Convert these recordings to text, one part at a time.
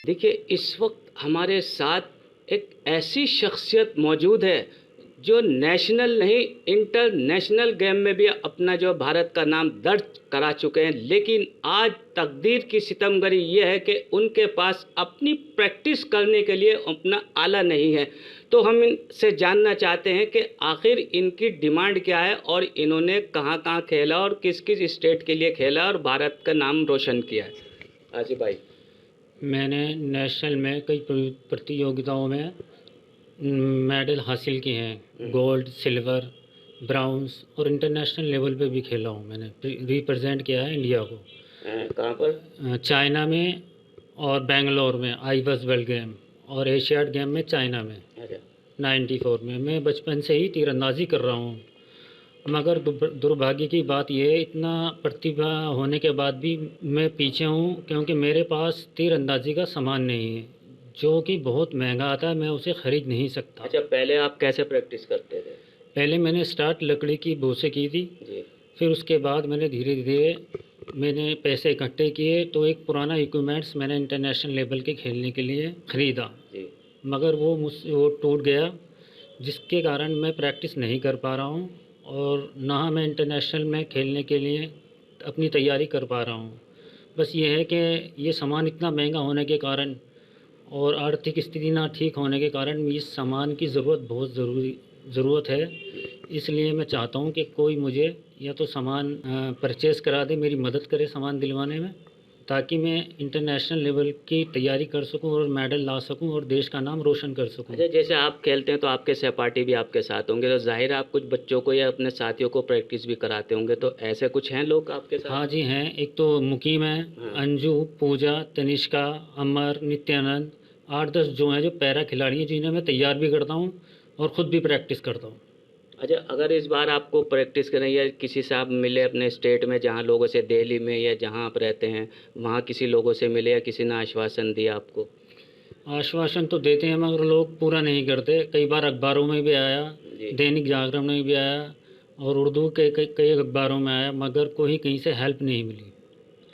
देखिए, इस वक्त हमारे साथ एक ऐसी शख्सियत मौजूद है जो नेशनल नहीं इंटरनेशनल गेम में भी अपना जो भारत का नाम दर्ज करा चुके हैं, लेकिन आज तकदीर की सितमगरी ये है कि उनके पास अपनी प्रैक्टिस करने के लिए अपना आला नहीं है। तो हम इनसे जानना चाहते हैं कि आखिर इनकी डिमांड क्या है और इन्होंने कहाँ कहाँ खेला और किस किस स्टेट के लिए खेला और भारत का नाम रोशन किया है। आसिफ भाई। मैंने नेशनल में कई प्रतियोगिताओं में मेडल हासिल किए हैं। गोल्ड, सिल्वर, ब्राउन्स और इंटरनेशनल लेवल पे भी खेला हूँ। मैंने रिप्रेजेंट किया है इंडिया को। कहाँ पर? चाइना में और बेंगलोर में आईवॉज वर्ल्ड गेम और एशियाड गेम में चाइना में 94 में। मैं बचपन से ही तीरंदाजी कर रहा हूँ, मगर दुर्भाग्य की बात यह है, इतना प्रतिभा होने के बाद भी मैं पीछे हूँ, क्योंकि मेरे पास तीरंदाजी का सामान नहीं है, जो कि बहुत महंगा आता है। मैं उसे ख़रीद नहीं सकता। अच्छा, पहले आप कैसे प्रैक्टिस करते थे? पहले मैंने स्टार्ट लकड़ी की बो से की थी जी। फिर उसके बाद मैंने धीरे धीरे मैंने पैसे इकट्ठे किए, तो एक पुराना इक्विपमेंट्स मैंने इंटरनेशनल लेवल के खेलने के लिए ख़रीदा, मगर वो मुझसे टूट गया, जिसके कारण मैं प्रैक्टिस नहीं कर पा रहा हूँ और ना मैं इंटरनेशनल में खेलने के लिए अपनी तैयारी कर पा रहा हूँ। बस ये है कि ये सामान इतना महंगा होने के कारण और आर्थिक स्थिति ना ठीक होने के कारण इस सामान की बहुत ज़रूरत है। इसलिए मैं चाहता हूँ कि कोई मुझे या तो सामान परचेज़ करा दे, मेरी मदद करे सामान दिलवाने में, ताकि मैं इंटरनेशनल लेवल की तैयारी कर सकूं और मेडल ला सकूं और देश का नाम रोशन कर सकूं। अच्छा, जैसे आप खेलते हैं तो आपके सहपाठी भी आपके साथ होंगे, तो जाहिर है आप कुछ बच्चों को या अपने साथियों को प्रैक्टिस भी कराते होंगे, तो ऐसे कुछ हैं लोग आपके साथ? हाँ जी हैं। एक तो मुकीम है, अंजू, पूजा, तनिष्का, अमर, नित्यानंद, 8-10 जो हैं जो पैरा खिलाड़ी हैं, जिन्हें मैं तैयार भी करता हूँ और ख़ुद भी प्रैक्टिस करता हूँ। अच्छा, अगर इस बार आपको प्रैक्टिस करनी या किसी से आप मिले अपने स्टेट में, जहाँ लोगों से, दिल्ली में या जहाँ आप रहते हैं, वहाँ किसी लोगों से मिले या किसी ने आश्वासन दिया आपको? आश्वासन तो देते हैं, मगर लोग पूरा नहीं करते। कई बार अखबारों में भी आया, दैनिक जागरण में भी आया और उर्दू के कई अखबारों में आया, मगर कोई कहीं से हेल्प नहीं मिली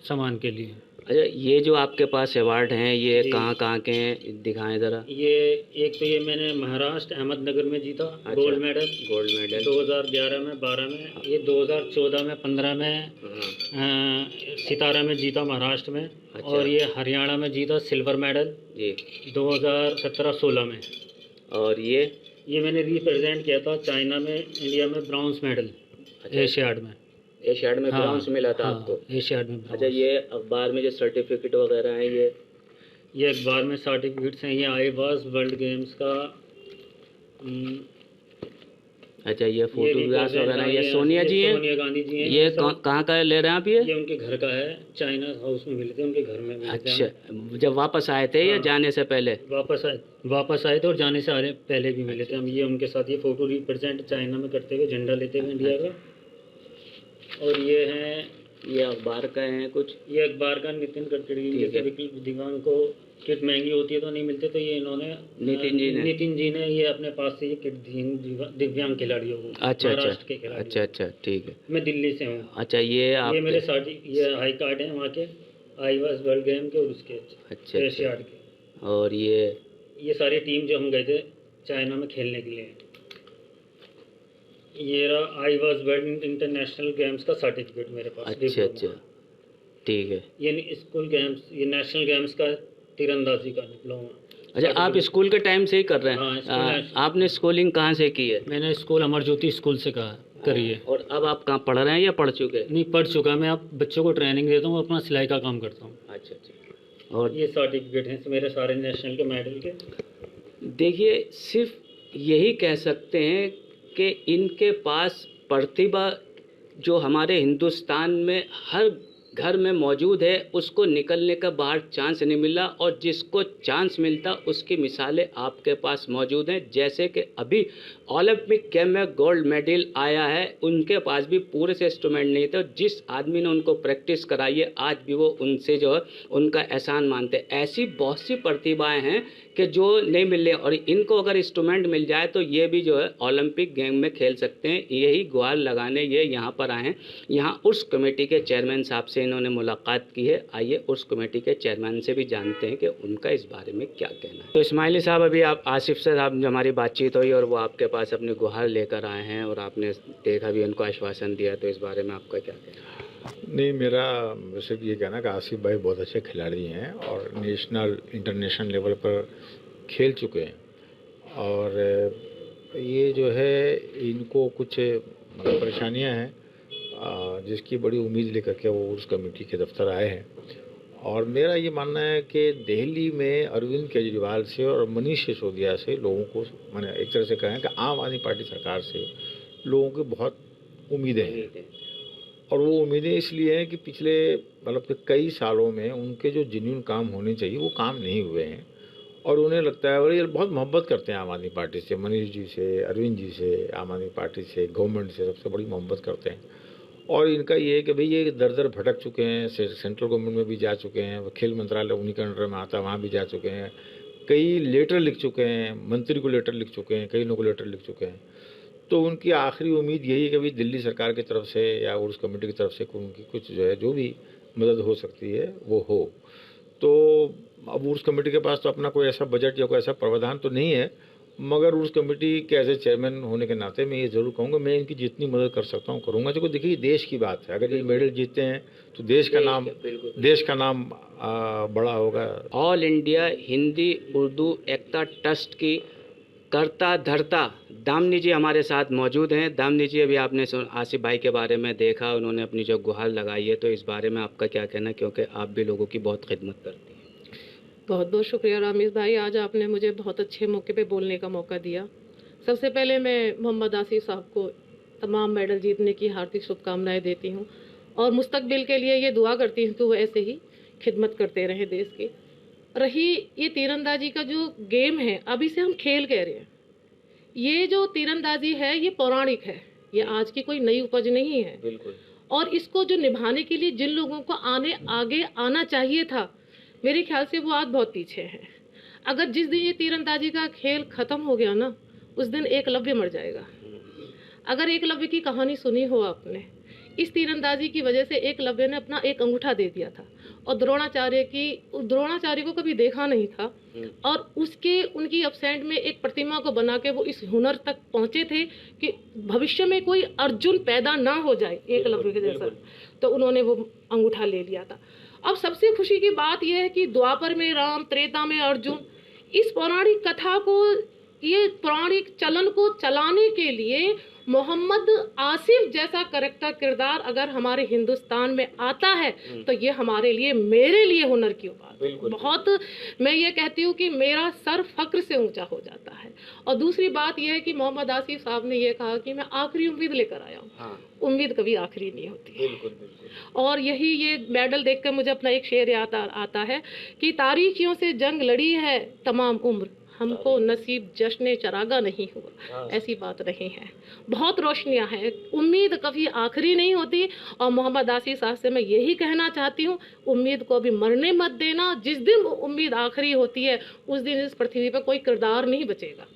सामान के लिए। अच्छा, ये जो आपके पास अवार्ड हैं, ये कहाँ कहाँ के हैं, दिखाएं ज़रा। ये एक तो ये मैंने महाराष्ट्र अहमदनगर में जीता। अच्छा, गोल्ड मेडल 2011 में, 12 में। ये 2014 में, 15 में सितारा में जीता महाराष्ट्र में। अच्छा। और ये हरियाणा में जीता सिल्वर मेडल जी 2017-16 में। और ये मैंने रिप्रेजेंट किया था चाइना में, इंडिया में ब्राउन्स मेडल। अच्छा। एशियाड में ब्राउन्स मिला था आपको? एशियाड में। अच्छा, ये अखबार में जो सर्टिफिकेट वगैरह हैं, ये अखबार में सर्टिफिकेट्स हैं। ये आईवॉज वर्ल्ड गेम्स का। अच्छा, ये फोटोग्राफ्स वगैरह, ये सोनिया जी हैं, सोनिया गांधी जी हैं। ये कहाँ का ले रहे हैं आप? ये उनके घर का है, चाइना हाउस में मिले थे, उनके घर में मिले थे। अच्छा, जब वापस आए थे या जाने से पहले? वापस आए थे और जाने से पहले भी मिले थे हम। ये उनके साथ ये फ़ोटो रिप्रेजेंट चाइना में करते हुए, झंडा लेते हुए इंडिया का। और ये हैं, ये अखबार का है कुछ? ये अखबार का नितिन गडकरी। जैसे दिव्यांग को किट महंगी होती है तो नहीं मिलते, तो ये इन्होंने नितिन जी ने ये अपने पास से ये किट दी दिव्यांग खिलाड़ियों को। अच्छा महाराष्ट्र के खिलाड़ी। अच्छा, ठीक है। मैं दिल्ली से हूँ। अच्छा, ये मेरे साथ ये हाई कार्ड हैं वहाँ के, आईवॉज वर्ल्ड गेम के और उसके। अच्छा, एशियाड के। और ये सारी टीम जो हम गए थे चाइना में खेलने के लिए। ये रहा आईवॉज वर्ल्ड इंटरनेशनल गेम्स का सर्टिफिकेट मेरे पास। अच्छा, ठीक है। ये स्कूल गेम्स, ये नेशनल गेम्स का तीरंदाजी का डिप्लोमा। अच्छा, आप स्कूल के टाइम से ही कर रहे हैं? हाँ, आपने स्कूलिंग कहाँ से की है? मैंने स्कूल अमर ज्योति स्कूल से करी है। और अब आप कहाँ पढ़ रहे हैं या पढ़ चुके? नहीं, पढ़ चुका मैं। अब बच्चों को ट्रेनिंग देता हूँ, अपना सिलाई का काम करता हूँ। अच्छा। और ये सर्टिफिकेट हैं मेरे सारे नेशनल के मेडल के। देखिए, सिर्फ यही कह सकते हैं कि इनके पास प्रतिभा जो हमारे हिंदुस्तान में हर घर में मौजूद है, उसको निकलने का बाहर चांस नहीं मिला, और जिसको चांस मिलता उसकी मिसालें आपके पास मौजूद हैं। जैसे कि अभी ओलंपिक गेम में गोल्ड मेडल आया है, उनके पास भी पूरे से इंस्ट्रूमेंट नहीं थे, जिस आदमी ने उनको प्रैक्टिस कराई है आज भी वो उनसे जो है उनका एहसान मानते हैं। ऐसी बहुत सी प्रतिभाएं हैं कि जो नहीं मिल रहे, और इनको अगर इंस्ट्रूमेंट मिल जाए तो ये भी जो है ओलंपिक गेम में खेल सकते हैं। यही गुहार लगाने ये यहाँ पर आए हैं। यहाँ उर्स कमेटी के चेयरमैन साहब से इन्होंने मुलाकात की है। आइए उर्स कमेटी के चेयरमैन से भी जानते हैं कि उनका इस बारे में क्या कहना है। तो इस्माइली साहब, अभी आप आसिफ से साहब हमारी बातचीत हुई और वो आपके पास अपनी गुहार लेकर आए हैं और आपने देखा भी, उनको आश्वासन दिया, तो इस बारे में आपका क्या कहना है? नहीं, मेरा सिर्फ ये कहना कि आसिफ भाई बहुत अच्छे खिलाड़ी हैं और नेशनल इंटरनेशनल लेवल पर खेल चुके हैं, और ये जो है इनको कुछ मतलब परेशानियां हैं जिसकी बड़ी उम्मीद लेकर के वो उस कमेटी के दफ्तर आए हैं। और मेरा ये मानना है कि दिल्ली में अरविंद केजरीवाल से और मनीष सिसोदिया से लोगों को, मैंने एक तरह से कहें कि आम आदमी पार्टी सरकार से लोगों की बहुत उम्मीदें हैं। और वो उम्मीदें इसलिए हैं कि पिछले मतलब कि कई सालों में उनके जो जेन्युइन काम होने चाहिए वो काम नहीं हुए हैं, और उन्हें लगता है, और ये बहुत मोहब्बत करते हैं आम आदमी पार्टी से, मनीष जी से, अरविंद जी से, आम आदमी पार्टी से, गवर्नमेंट से, सबसे बड़ी मोहब्बत करते हैं। और इनका ये है कि भाई ये दर दर भटक चुके हैं, सेंट्रल गवर्नमेंट में भी जा चुके हैं, खेल मंत्रालय उन्हीं के अंडर में आता है, वहाँ भी जा चुके हैं, कई लेटर लिख चुके हैं, मंत्री को लेटर लिख चुके हैं, कई लोगों को लेटर लिख चुके हैं। तो उनकी आखिरी उम्मीद यही है कि भाई दिल्ली सरकार की तरफ से या उर्स कमेटी की तरफ से उनकी कुछ जो है, जो भी मदद हो सकती है वो हो। तो अब उर्स कमेटी के पास तो अपना कोई ऐसा बजट या कोई ऐसा प्रावधान तो नहीं है, मगर उर्स कमेटी के एज ए चेयरमैन होने के नाते मैं ये ज़रूर कहूँगा, मैं इनकी जितनी मदद कर सकता हूँ करूँगा। जो देखिए देश की बात है, अगर ये मेडल जीतते हैं तो देश का नाम बड़ा होगा। ऑल इंडिया हिंदी उर्दू एकता ट्रस्ट की करता धरता दामनी जी हमारे साथ मौजूद हैं। दामनी जी, अभी आपने आसिफ भाई के बारे में देखा, उन्होंने अपनी जो गुहार लगाई है, तो इस बारे में आपका क्या कहना है, क्योंकि आप भी लोगों की बहुत खिदमत करती हैं? बहुत बहुत शुक्रिया रामीज़ भाई, आज आपने मुझे बहुत अच्छे मौके पे बोलने का मौका दिया। सबसे पहले मैं मोहम्मद आसिफ साहब को तमाम मेडल जीतने की हार्दिक शुभकामनाएं देती हूँ, और मुस्तकबिल के लिए ये दुआ करती हूँ कि वो ऐसे ही खिदमत करते रहें देश की। रही ये तीरंदाजी का जो गेम है, अभी से हम खेल कह रहे हैं, ये जो तीरंदाजी है ये पौराणिक है, ये आज की कोई नई उपज नहीं है। बिल्कुल। और इसको जो निभाने के लिए जिन लोगों को आगे आना चाहिए था, मेरे ख्याल से वो आज बहुत पीछे हैं। अगर जिस दिन ये तीरंदाजी का खेल खत्म हो गया ना, उस दिन एकलव्य मर जाएगा। अगर एकलव्य की कहानी सुनी हो आपने, इस तीरंदाजी की वजह से एकलव्य ने अपना एक अंगूठा दे दिया था, और द्रोणाचार्य को कभी देखा नहीं था, और उनकी अपसेंट में एक प्रतिमा को बना के वो इस हुनर तक पहुंचे थे कि भविष्य में कोई अर्जुन पैदा ना हो जाए एकलव्य के जैसा, तो उन्होंने वो अंगूठा ले लिया था। अब सबसे खुशी की बात यह है कि द्वापर में राम, त्रेता में अर्जुन, इस पौराणिक कथा को, ये पौराणिक चलन को चलाने के लिए मोहम्मद आसिफ जैसा किरदार अगर हमारे हिंदुस्तान में आता है, तो ये हमारे लिए, मेरे लिए हुनर की बात बहुत, मैं ये कहती हूँ कि मेरा सर फक्र से ऊंचा हो जाता है। और दूसरी बात यह है कि मोहम्मद आसिफ साहब ने ये कहा कि मैं आखिरी उम्मीद लेकर आया हूँ। हाँ। उम्मीद कभी आखिरी नहीं होती। बिल्कुल। और यही ये मेडल देखकर मुझे अपना एक शेर याद आता है कि तारीखियों से जंग लड़ी है तमाम उम्र, हमको नसीब जश्न चरागा नहीं हुआ। ऐसी बात नहीं है, बहुत रोशनियां हैं, उम्मीद कभी आखिरी नहीं होती। और मोहम्मद आसिफ साहब से मैं यही कहना चाहती हूँ, उम्मीद को अभी मरने मत देना। जिस दिन उम्मीद आखिरी होती है, उस दिन इस पृथ्वी पर कोई किरदार नहीं बचेगा।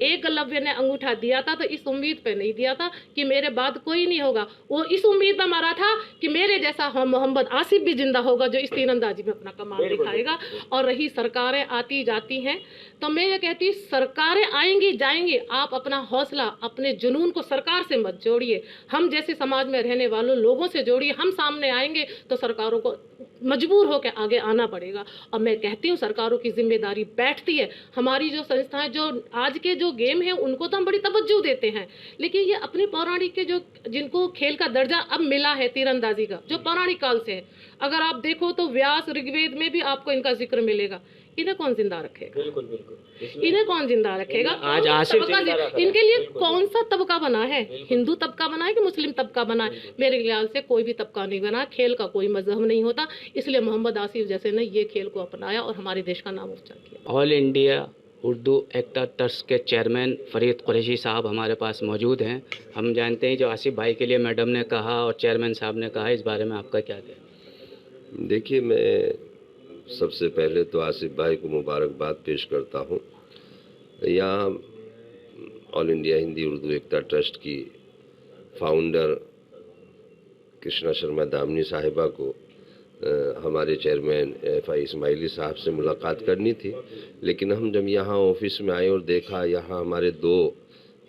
एकलव्य ने अंगूठा दिया था तो इस उम्मीद पे नहीं दिया था कि मेरे बाद कोई नहीं होगा, वो इस उम्मीद में मरा था कि मेरे जैसा मोहम्मद आसिफ भी जिंदा होगा, जो इस तीरंदाजी में अपना कमाल दिखाएगा। और रही सरकारें आती जाती हैं, तो मैं ये कहती, सरकारें आएंगी जाएंगी, आप अपना हौसला, अपने जुनून को सरकार से मत जोड़िए, हम जैसे समाज में रहने वालों लोगों से जोड़िए। हम सामने आएंगे तो सरकारों को मजबूर होकर आगे आना पड़ेगा। और मैं कहती हूँ सरकारों की जिम्मेदारी बैठती है। हमारी जो संस्थाएं, जो आज के जो गेम है, उनको तो हम बड़ी तवज्जो देते हैं, लेकिन ये अपने पौराणिक के जो, जिनको खेल का दर्जा अब मिला है तीरंदाजी का, जो पौराणिक काल से है, अगर आप देखो तो व्यास ऋग्वेद में भी आपको इनका जिक्र मिलेगा। इन्हें कौन जिंदा रखेगा? बिल्कुल। इन्हें कौन जिंदा रखेगा? आज आसिफ इनके लिए कौन सा तबका बना है? हिंदू तबका बना है कि मुस्लिम तबका बना है? मेरे ख्याल से कोई भी तबका नहीं बना। खेल का कोई मजहब नहीं होता, इसलिए मोहम्मद आसिफ जैसे ने ये खेल को अपनाया और हमारे देश का नाम ऊंचा किया। All India Urdu actor trust के चेयरमैन फरीद कुरैशी साहब हमारे पास मौजूद हैं। हम जानते हैं जो आसिफ भाई के लिए मैडम ने कहा और चेयरमैन साहब ने कहा, इस बारे में आपका क्या कहना? देखिए, मैं सबसे पहले तो आसिफ भाई को मुबारकबाद पेश करता हूँ। यहाँ ऑल इंडिया हिंदी उर्दू एकता ट्रस्ट की फाउंडर कृष्णा शर्मा दामनी साहिबा को हमारे चेयरमैन FI इस्माइली साहब से मुलाकात करनी थी, लेकिन हम जब यहाँ ऑफिस में आए और देखा यहाँ हमारे 2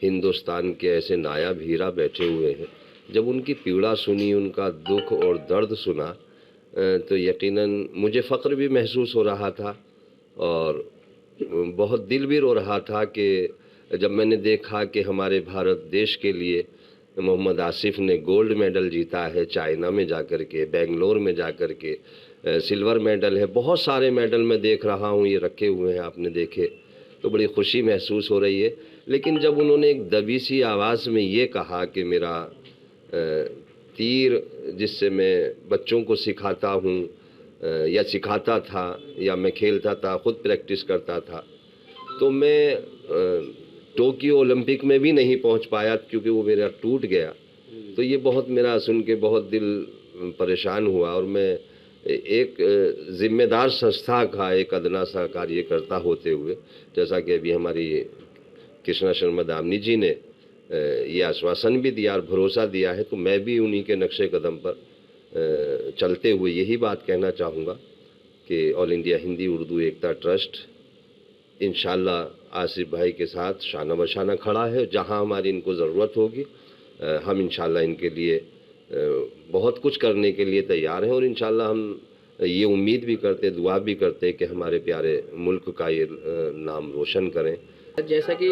हिंदुस्तान के ऐसे नायाब हीरा बैठे हुए हैं, जब उनकी पीड़ा सुनी, उनका दुख और दर्द सुना, तो यकीनन मुझे फ़ख्र भी महसूस हो रहा था और बहुत दिल भी रो रहा था कि जब मैंने देखा कि हमारे भारत देश के लिए मोहम्मद आसिफ ने गोल्ड मेडल जीता है चाइना में जाकर के, बेंगलोर में जाकर के सिल्वर मेडल है, बहुत सारे मेडल मैं देख रहा हूँ, ये रखे हुए हैं, आपने देखे तो बड़ी खुशी महसूस हो रही है। लेकिन जब उन्होंने एक दबी सी आवाज़ में ये कहा कि मेरा तीर जिससे मैं बच्चों को सिखाता हूँ या सिखाता था या मैं खेलता था, खुद प्रैक्टिस करता था, तो मैं टोक्यो ओलंपिक में भी नहीं पहुँच पाया क्योंकि वो मेरा टूट गया। तो ये बहुत मेरा सुन के बहुत दिल परेशान हुआ और मैं एक ज़िम्मेदार संस्था का एक अदना सा कार्यकर्ता होते हुए, जैसा कि अभी हमारी कृष्णा शर्मा दामनी जी ने ये आश्वासन भी दिया और भरोसा दिया है, तो मैं भी उन्हीं के नक्शे कदम पर चलते हुए यही बात कहना चाहूँगा कि ऑल इंडिया हिंदी उर्दू एकता ट्रस्ट इंशाल्लाह आसिफ भाई के साथ शाना बशाना खड़ा है। जहाँ हमारी इनको ज़रूरत होगी हम इंशाल्लाह इनके लिए बहुत कुछ करने के लिए तैयार हैं और इंशाल्लाह हम ये उम्मीद भी करते, दुआ भी करते कि हमारे प्यारे मुल्क का ये नाम रोशन करें। जैसा कि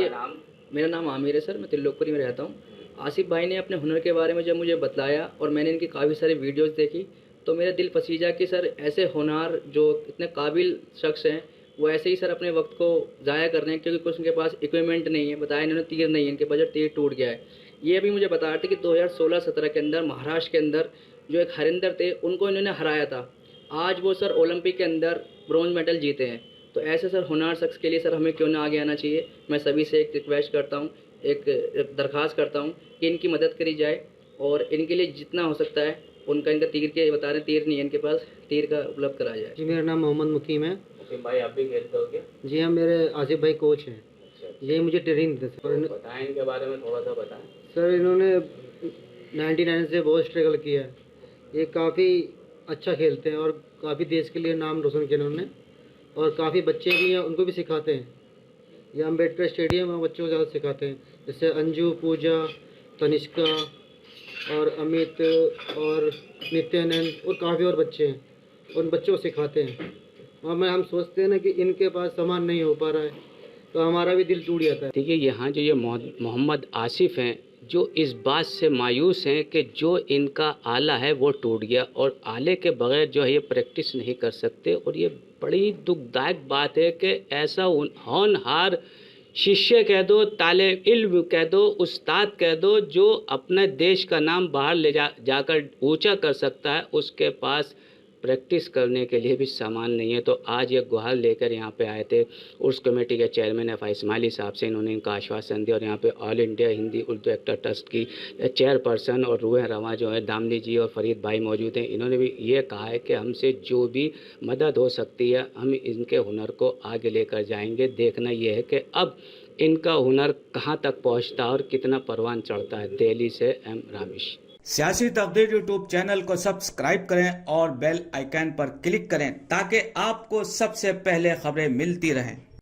मेरा नाम आमिर है सर, मैं त्रिलोकपुरी में रहता हूँ। आसिफ भाई ने अपने हुनर के बारे में जब मुझे बतलाया और मैंने इनकी काफ़ी सारी वीडियोस देखी तो मेरा दिल पसीजा कि सर ऐसे होनहार जो इतने काबिल शख्स हैं वो ऐसे ही सर अपने वक्त को ज़ाया कर रहे हैं क्योंकि कुछ उनके पास इक्विपमेंट नहीं है। बताया इन्होंने तीर नहीं है, इनके बजट तीर टूट गया है। ये भी मुझे बताया था कि 2016-17 के अंदर महाराष्ट्र के अंदर जो एक हरिंदर थे उनको इन्होंने हराया था। आज वो सर ओलंपिक के अंदर ब्रॉन्ज मेडल जीते हैं। तो ऐसे सर होनहार शख्स के लिए सर हमें क्यों ना आगे आना चाहिए। मैं सभी से एक रिक्वेस्ट करता हूँ, एक दरख्वास्त करता हूँ कि इनकी मदद करी जाए और इनके लिए जितना हो सकता है उनका, इनका तीर के बता रहे तीर नहीं है इनके पास, तीर का उपलब्ध कराया जाए। जी मेरा नाम मोहम्मद मुकीम है। मुकीम भाई आप भी खेलते हो क्या? जी हाँ, मेरे आसिफ भाई कोच हैं। यही मुझे ट्रेनिंग देते सर। बताएं इनके बारे में थोड़ा सा बताएं। सर इन्होंने 99 से बहुत स्ट्रगल किया है। ये काफ़ी अच्छा खेलते हैं और काफ़ी देश के लिए नाम रोशन किया इन्होंने और काफ़ी बच्चे भी हैं उनको भी सिखाते हैं। ये अम्बेडकर स्टेडियम में बच्चों को ज़्यादा सिखाते हैं, जैसे अंजू, पूजा, तनिष्का और अमित और नित्यानंद और काफ़ी और बच्चे हैं, उन बच्चों को सिखाते हैं। और हम सोचते हैं ना कि इनके पास सामान नहीं हो पा रहा है तो हमारा भी दिल टूट जाता है। देखिए यहाँ जो ये मोहम्मद आसिफ हैं जो इस बात से मायूस हैं कि जो इनका आला है वो टूट गया और आले के बगैर जो है ये प्रैक्टिस नहीं कर सकते। और ये बड़ी दुखदायक बात है कि ऐसा होनहार शिष्य कह दो, तालिब इल्म कह दो, उस्ताद कह दो, जो अपने देश का नाम बाहर ले जाकर ऊंचा कर सकता है, उसके पास प्रैक्टिस करने के लिए भी सामान नहीं है। तो आज ये गुहार लेकर यहाँ पे आए थे। उस कमेटी के चेयरमैन FI इस्माइली साहब से इन्होंने इनका आश्वासन दिया और यहाँ पे ऑल इंडिया हिंदी उर्दू एकता ट्रस्ट की चेयरपर्सन और रूह रवा जो है दामनी जी और फरीद भाई मौजूद हैं। इन्होंने भी ये कहा है कि हमसे जो भी मदद हो सकती है हम इनके हुनर को आगे लेकर जाएंगे। देखना ये है कि अब इनका हुनर कहाँ तक पहुँचता है और कितना परवान चढ़ता है। दिल्ली से M रामेश। सियासी तकदीर यूट्यूब चैनल को सब्सक्राइब करें और बेल आइकन पर क्लिक करें ताकि आपको सबसे पहले खबरें मिलती रहें।